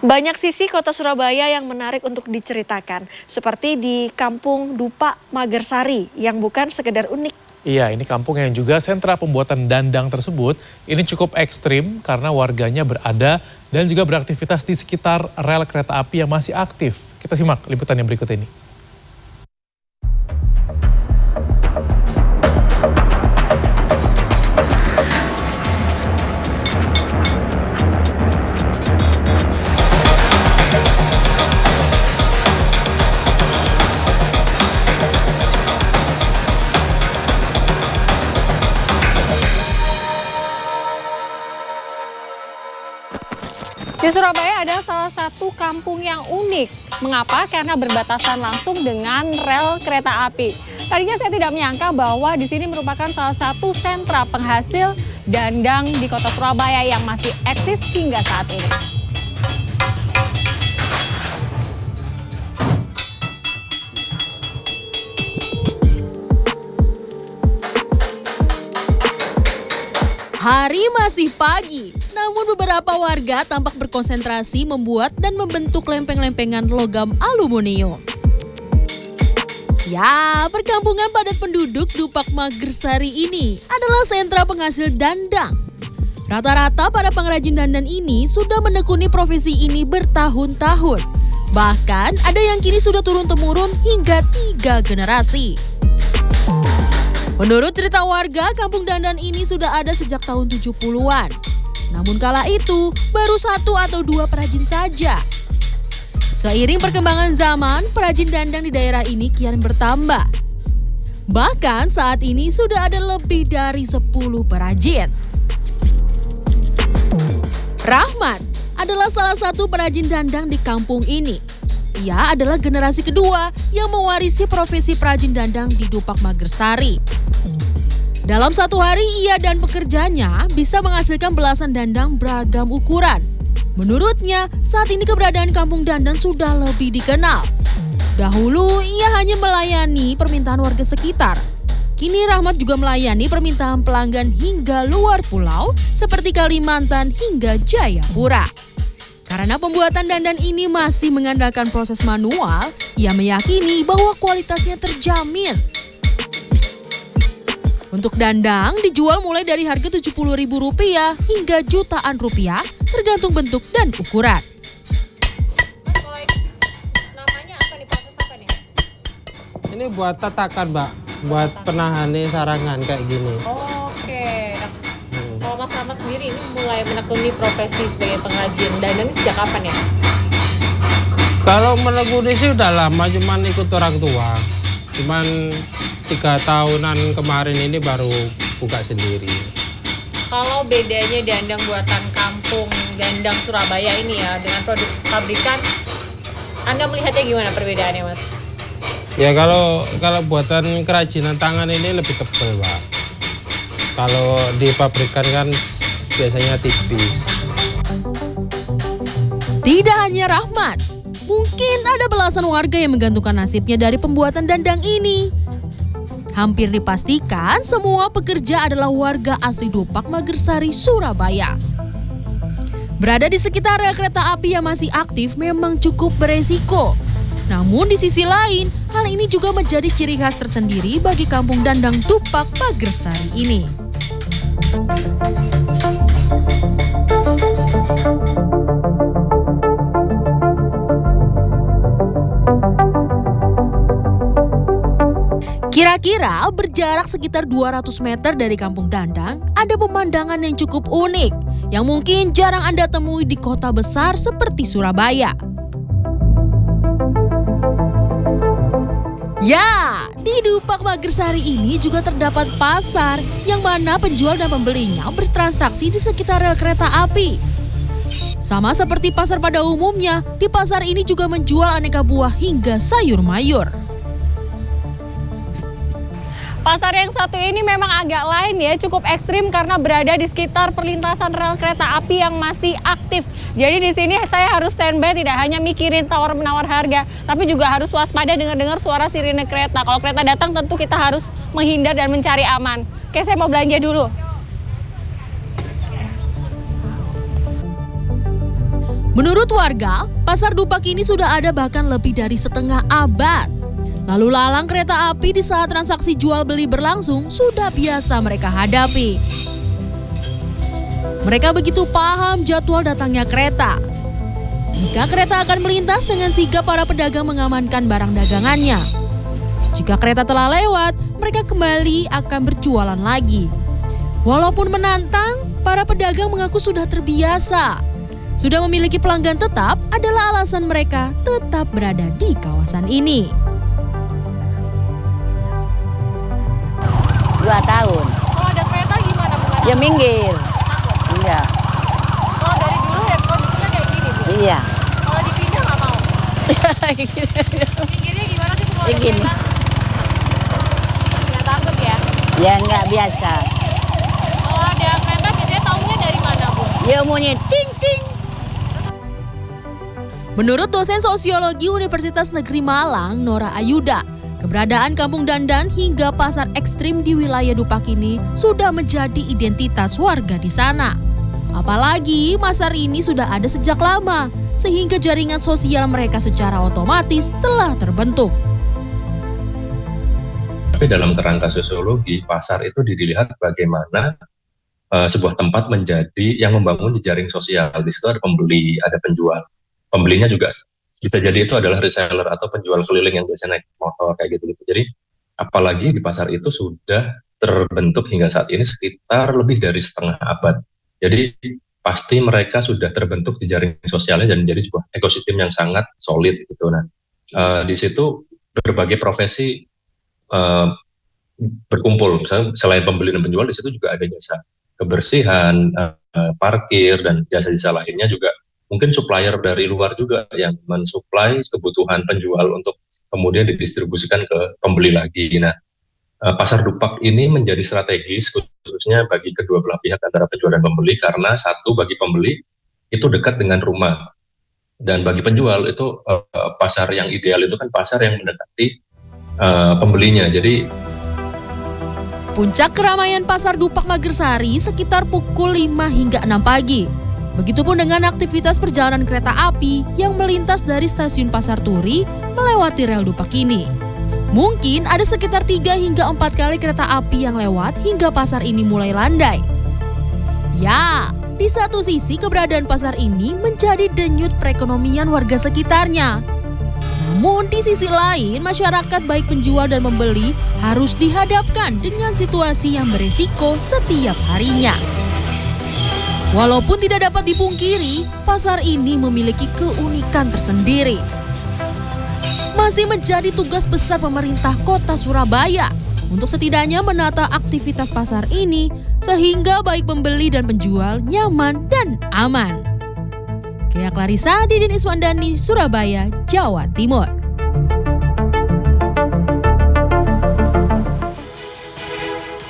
Banyak sisi kota Surabaya yang menarik untuk diceritakan, seperti di Kampung Dupak Magersari yang bukan sekedar unik. Iya, ini kampung yang juga sentra pembuatan dandang tersebut. Ini cukup ekstrim karena warganya berada dan juga beraktivitas di sekitar rel kereta api yang masih aktif. Kita simak liputan yang berikut ini. Di Surabaya ada salah satu kampung yang unik. Mengapa? Karena berbatasan langsung dengan rel kereta api. Tadinya saya tidak menyangka bahwa di sini merupakan salah satu sentra penghasil dandang di kota Surabaya yang masih eksis hingga saat ini. Hari masih pagi, namun beberapa warga tampak berkonsentrasi membuat dan membentuk lempeng-lempengan logam aluminium. Ya, perkampungan padat penduduk Dupak Magersari ini adalah sentra penghasil dandang. Rata-rata para pengrajin dandan ini sudah menekuni profesi ini bertahun-tahun. Bahkan ada yang kini sudah turun-temurun hingga 3 generasi. Menurut cerita warga, kampung dandan ini sudah ada sejak tahun 70-an. Namun kala itu, baru 1 atau 2 perajin saja. Seiring perkembangan zaman, perajin dandang di daerah ini kian bertambah. Bahkan saat ini sudah ada lebih dari 10 perajin. Rahmat adalah salah satu perajin dandang di kampung ini. Ia adalah generasi kedua yang mewarisi profesi perajin dandang di Dupak Magersari. Dalam satu hari, ia dan pekerjanya bisa menghasilkan belasan dandang beragam ukuran. Menurutnya, saat ini keberadaan kampung dandan sudah lebih dikenal. Dahulu, ia hanya melayani permintaan warga sekitar. Kini Rahmat juga melayani permintaan pelanggan hingga luar pulau seperti Kalimantan hingga Jayapura. Karena pembuatan dandan ini masih mengandalkan proses manual, ia meyakini bahwa kualitasnya terjamin. Untuk dandang dijual mulai dari harga Rp70.000 hingga jutaan rupiah, tergantung bentuk dan ukuran. Namanya apa nih, proses apa nih? Ini buat tatakan, Mbak. Buat penahanin sarangan kayak gini. Oke. Kalau Mas Rahmat sendiri ini mulai menekuni profesi sebagai pengrajin dandang ini sejak kapan ya? Kalau menekuni sih udah lama, cuman ikut orang tua. Cuman 3 tahunan kemarin ini baru buka sendiri. Kalau bedanya dandang buatan kampung dandang Surabaya ini ya dengan produk pabrikan, Anda melihatnya gimana perbedaannya, Mas? Ya kalau buatan kerajinan tangan ini lebih tebal, Pak. Kalau di pabrikan kan biasanya tipis. Tidak hanya Rahmat, mungkin ada belasan warga yang menggantungkan nasibnya dari pembuatan dandang ini. Hampir dipastikan semua pekerja adalah warga asli Dupak Magersari, Surabaya. Berada di sekitar rel kereta api yang masih aktif memang cukup beresiko. Namun di sisi lain, hal ini juga menjadi ciri khas tersendiri bagi kampung dandang Dupak Magersari ini. Kira-kira berjarak sekitar 200 meter dari kampung dandang, ada pemandangan yang cukup unik, yang mungkin jarang Anda temui di kota besar seperti Surabaya. Ya, di Dupak Magersari ini juga terdapat pasar, yang mana penjual dan pembelinya bertransaksi di sekitar rel kereta api. Sama seperti pasar pada umumnya, di pasar ini juga menjual aneka buah hingga sayur mayur. Pasar yang satu ini memang agak lain ya, cukup ekstrim karena berada di sekitar perlintasan rel kereta api yang masih aktif. Jadi di sini saya harus standby, tidak hanya mikirin tawar-menawar harga, tapi juga harus waspada dengar suara sirine kereta. Kalau kereta datang tentu kita harus menghindar dan mencari aman. Oke, saya mau belanja dulu. Menurut warga, pasar Dupak ini sudah ada bahkan lebih dari setengah abad. Lalu lalang kereta api di saat transaksi jual beli berlangsung sudah biasa mereka hadapi. Mereka begitu paham jadwal datangnya kereta. Jika kereta akan melintas, dengan sigap para pedagang mengamankan barang dagangannya. Jika kereta telah lewat, mereka kembali akan berjualan lagi. Walaupun menantang, para pedagang mengaku sudah terbiasa. Sudah memiliki pelanggan tetap adalah alasan mereka tetap berada di kawasan ini. 2 tahun. Kalau ada kereta gimana Bu? Ya minggir. Iya. Kalau dari dulu ya kondisinya kayak gini Bu? Iya. Kalau dipindah nggak mau? Minggirnya gimana sih kalau ada Gini. kereta? Nggak takut ya? Ya nggak biasa. Kalau ada kereta biasanya taunya dari mana Bu? Ya maunya ting ting. Menurut dosen sosiologi Universitas Negeri Malang, Nora Ayuda, keberadaan kampung dandan hingga pasar ekstrim di wilayah Dupak ini sudah menjadi identitas warga di sana. Apalagi pasar ini sudah ada sejak lama, sehingga jaringan sosial mereka secara otomatis telah terbentuk. Tapi dalam kerangka sosiologi, pasar itu dilihat bagaimana sebuah tempat menjadi yang membangun jejaring sosial. Di situ ada pembeli, ada penjual. Pembelinya juga bisa jadi itu adalah reseller atau penjual keliling yang biasa naik motor kayak gitu. Jadi apalagi di pasar itu sudah terbentuk hingga saat ini sekitar lebih dari setengah abad. Jadi pasti mereka sudah terbentuk jejaring sosialnya dan menjadi sebuah ekosistem yang sangat solid gitu. Nah, di situ berbagai profesi berkumpul. Misalnya selain pembeli dan penjual, di situ juga ada jasa kebersihan, parkir, dan jasa-jasa lainnya juga. Mungkin supplier dari luar juga yang mensuplai kebutuhan penjual untuk kemudian didistribusikan ke pembeli lagi. Nah, pasar Dupak ini menjadi strategis khususnya bagi kedua belah pihak antara penjual dan pembeli karena satu, bagi pembeli itu dekat dengan rumah, dan bagi penjual itu pasar yang ideal itu kan pasar yang mendekati pembelinya. Jadi Puncak keramaian pasar Dupak Magersari sekitar pukul 5 hingga 6 pagi. Begitupun dengan aktivitas perjalanan kereta api yang melintas dari stasiun Pasar Turi melewati rel Dupak ini. Mungkin ada sekitar 3 hingga 4 kali kereta api yang lewat hingga pasar ini mulai landai. Ya, di satu sisi keberadaan pasar ini menjadi denyut perekonomian warga sekitarnya. Namun di sisi lain, masyarakat baik penjual dan pembeli harus dihadapkan dengan situasi yang beresiko setiap harinya. Walaupun tidak dapat dipungkiri, pasar ini memiliki keunikan tersendiri. Masih menjadi tugas besar pemerintah Kota Surabaya untuk setidaknya menata aktivitas pasar ini sehingga baik pembeli dan penjual nyaman dan aman. Gia Clarissa, Didin Iswandani, Surabaya, Jawa Timur.